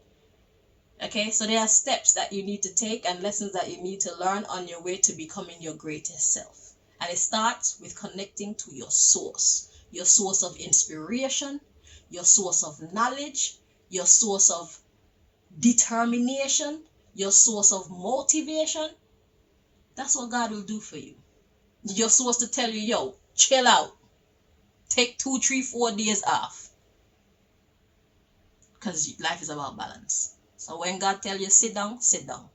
Okay, so there are steps that you need to take and lessons that you need to learn on your way to becoming your greatest self. And it starts with connecting to your source of inspiration, your source of knowledge, your source of determination, your source of motivation. That's what God will do for you. Your source to tell you, yo, chill out. Take 2, 3, 4 days off. Because life is about balance. So when God tells you sit down, sit down.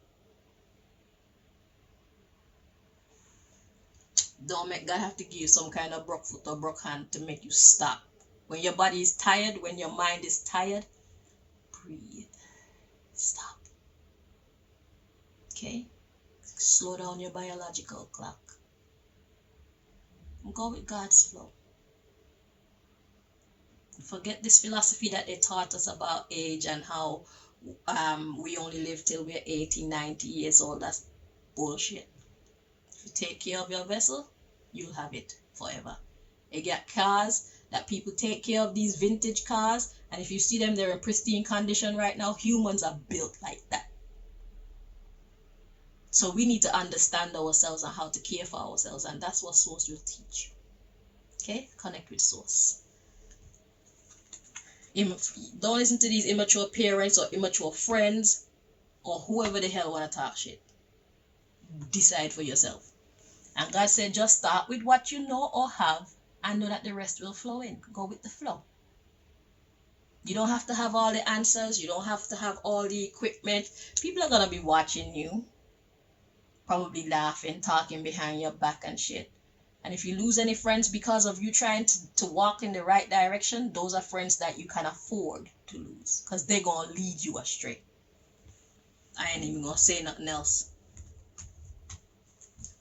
Don't make God have to give you some kind of broke foot or broke hand to make you stop. When your body is tired, when your mind is tired, breathe. Stop. Okay? Slow down your biological clock. And go with God's flow. Forget this philosophy that they taught us about age and how we only live till we're 80, 90 years old. That's bullshit. If you take care of your vessel, you'll have it forever. You get cars that people take care of, these vintage cars, and if you see them, they're in pristine condition right now. Humans are built like that. So we need to understand ourselves and how to care for ourselves, and that's what Source will teach you. Okay? Connect with Source. Don't listen to these immature parents or immature friends or whoever the hell wanna talk shit. Decide for yourself. And God said, just start with what you know or have and know that the rest will flow in. Go with the flow. You don't have to have all the answers. You don't have to have all the equipment. People are gonna be watching you, probably laughing, talking behind your back and shit. And if you lose any friends because of you trying to walk in the right direction, those are friends that you can afford to lose because they're gonna lead you astray. I ain't even gonna say nothing else.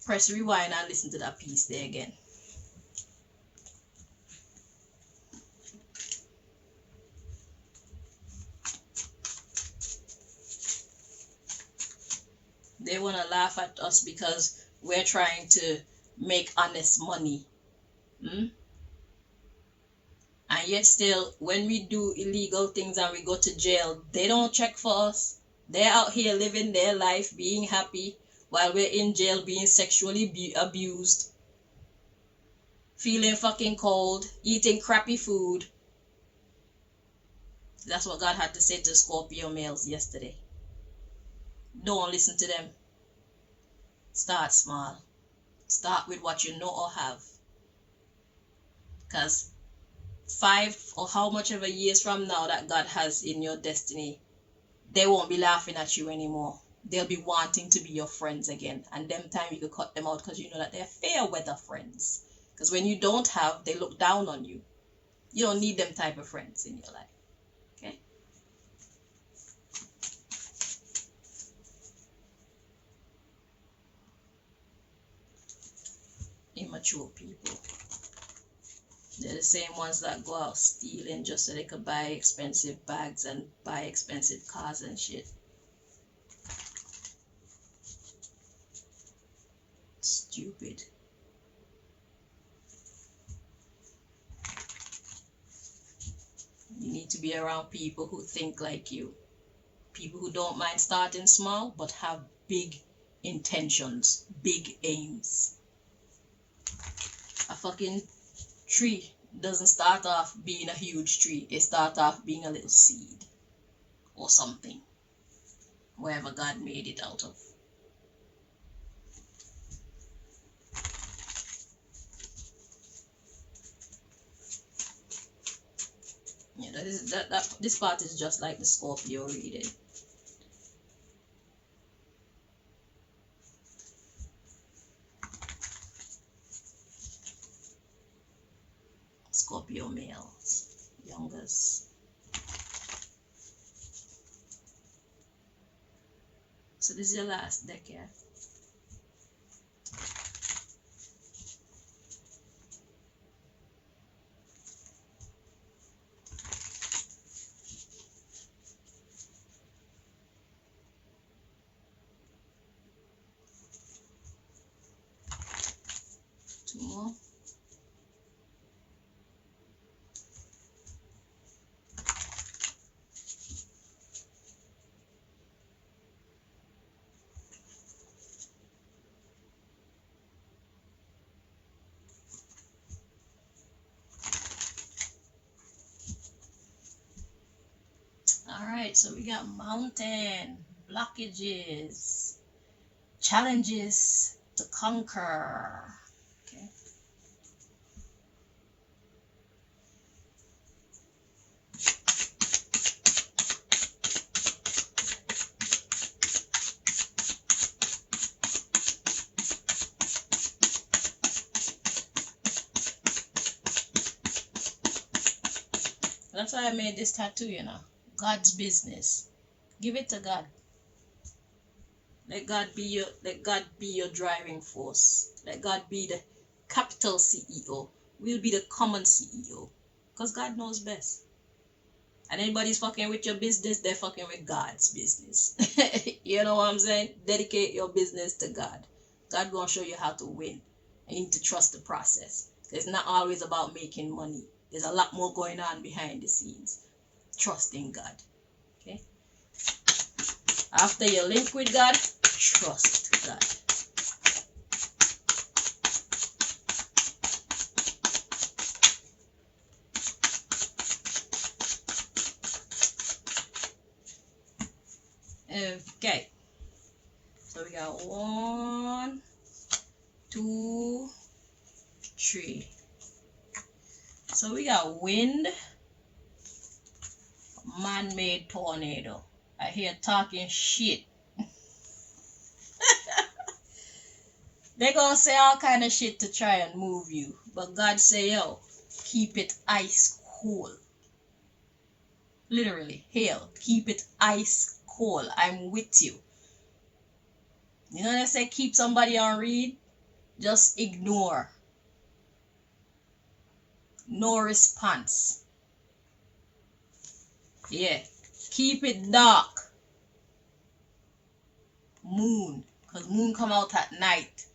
Press rewind and listen to that piece there again. They want to laugh at us because we're trying to make honest money. And yet still, when we do illegal things and we go to jail, they don't check for us. They're out here living their life, being happy, while we're in jail being sexually abused, feeling fucking cold, eating crappy food. That's what God had to say to Scorpio males yesterday. Don't listen to them. Start small. Start with what you know or have. Because 5 or how much ever years from now that God has in your destiny, they won't be laughing at you anymore. They'll be wanting to be your friends again. And them time you could cut them out because you know that they're fair weather friends. Because when you don't have, they look down on you. You don't need them type of friends in your life. Okay? Immature people. They're the same ones that go out stealing just so they could buy expensive bags and buy expensive cars and shit. Stupid. You need to be around people who think like you. People who don't mind starting small but have big intentions, big aims. A fucking tree doesn't start off being a huge tree. It starts off being a little seed or something, wherever God made it out of. Yeah, this part is just like the Scorpio reading. Scorpio males, youngest. So this is your last deck, yeah? Two more. Alright, so we got mountain, blockages, challenges to conquer. Okay. That's why I made this tattoo, you know. God's business. Give it to God. Let God be your driving force. Let God be the capital CEO. We'll be the common CEO. Because God knows best. And anybody's fucking with your business, they're fucking with God's business. You know what I'm saying? Dedicate your business to God. God gonna show you how to win. And you need to trust the process. It's not always about making money. There's a lot more going on behind the scenes. Trust in God. Okay? After you link with God, trust God. Okay. So we got 1, 2, 3. So we got wind, man-made tornado. I hear talking shit. They gonna say all kind of shit to try and move you. But God say, yo, keep it ice cold. Literally, hell, keep it ice cold. I'm with you. You know they say keep somebody on read? Just ignore. No response. Yeah. Keep it dark. Moon. Because moon come out at night.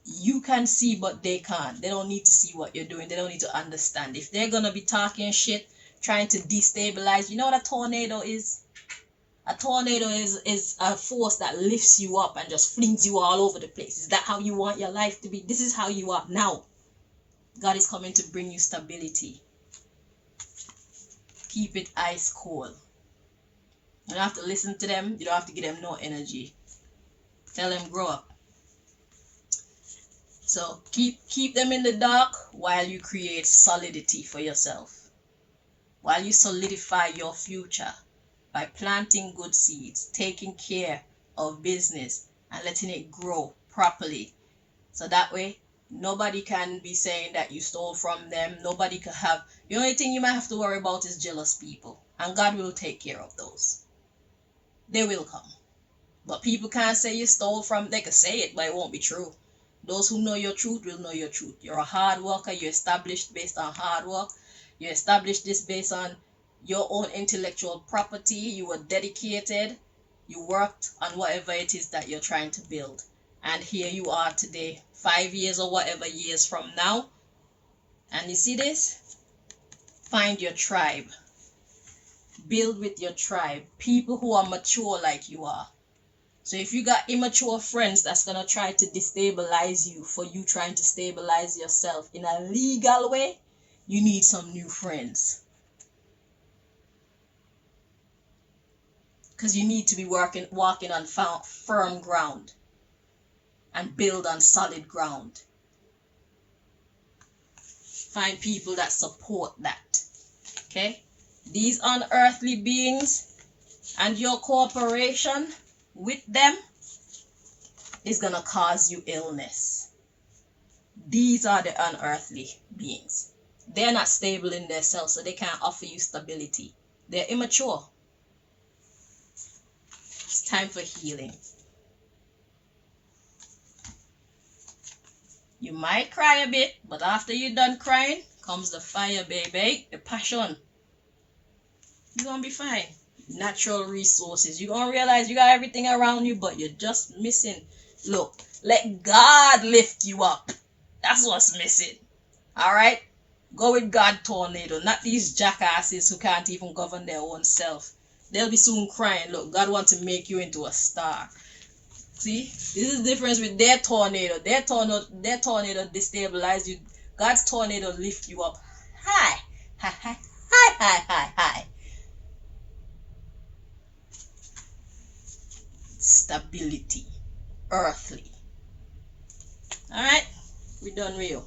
You can see but they can't. They don't need to see what you're doing. They don't need to understand. If they're gonna be talking shit, trying to destabilize, you know what a tornado is? A tornado is a force that lifts you up and just flings you all over the place. Is that how you want your life to be? This is how you are now. God is coming to bring you stability. Keep it ice cold. You don't have to listen to them. You don't have to give them no energy. Tell them grow up. So keep them in the dark while you create solidity for yourself. While you solidify your future by planting good seeds, taking care of business and letting it grow properly. So that way nobody can be saying that you stole from them. Nobody can have. The only thing you might have to worry about is jealous people. And God will take care of those. They will come. But people can't say you stole from. They can say it, but it won't be true. Those who know your truth will know your truth. You're a hard worker. You're established based on hard work. You established this based on your own intellectual property. You were dedicated. You worked on whatever it is that you're trying to build. And here you are today, 5 years or whatever years from now. And you see this? Find your tribe. Build with your tribe. People who are mature like you are. So if you got immature friends that's going to try to destabilize you for you trying to stabilize yourself in a legal way, you need some new friends. Because you need to be walking on firm ground and build on solid ground. Find people that support that. Okay? These unearthly beings and your cooperation with them is going to cause you illness. These are the unearthly beings. They're not stable in themselves, so they can't offer you stability. They're immature. It's time for healing. You might cry a bit, but after you're done crying, comes the fire, baby. The passion. You're going to be fine. Natural resources. You're going to realize you got everything around you, but you're just missing. Look, let God lift you up. That's what's missing. Alright? Go with God, tornado. Not these jackasses who can't even govern their own self. They'll be soon crying. Look, God wants to make you into a star. See? This is the difference with their tornado. Their tornado destabilize you. God's tornado lift you up high. High, high, high, high, high, high. Stability. Earthly. Alright? We're done real.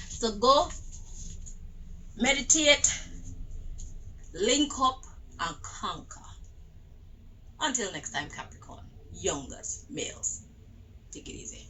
So go meditate, link up, and conquer. Until next time, Capricorn, youngers, males, take it easy.